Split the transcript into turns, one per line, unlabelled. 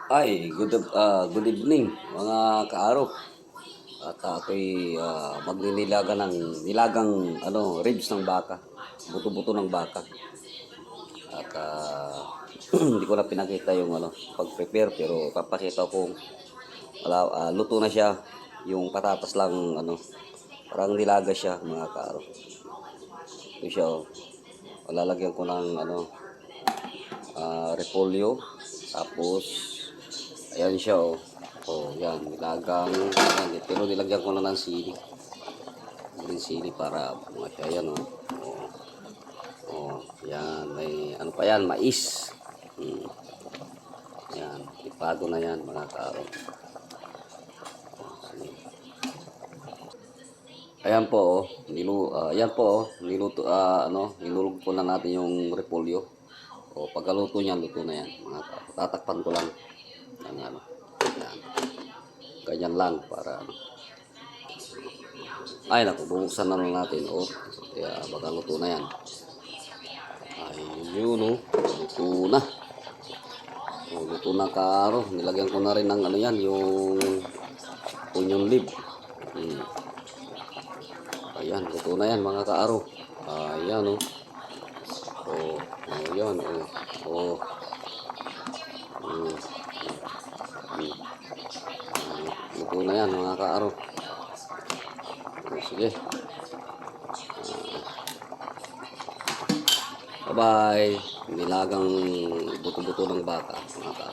Good evening mga kaaro. At ako'y magninilaga ng nilagang ribs ng baka, buto-buto ng baka. At hindi ko na pinakita yung pag-prepare, pero papakita ko luto na siya. Yung patatas lang parang nilaga siya mga kaaro. Ito siya oh. Lalagyan ko ng repolyo, tapos ayan siya oh. Oh, yan, nilagang yan, pero nilagyan ko na ng sili. Green sili para siya yan oh. Oh. Oh, yan, may ano pa yan, mais. Yan, ipado na yan mga kaaro. Ayan po oh, ayan po oh, niluto nilulog po na natin yung repolyo. O pagkaluto niyan, luto na yan mga kaaro. Tatakpan ko lang ng yan. Ganyan lang para ay naku, bubuksan na lang natin oh. Kaya baka luto na yan. Ayun oh, luto na. Oh, luto na kaaro. Nilagyan ko na rin ng yan, yung onion leaf. Ayan, luto na yan mga kaaro. Ayan oh. Oh, ayan oh. Oh. Luto na yan mga kaaro. Sige. Bye-bye. Nilagang buto-buto ng baka mga kaaro.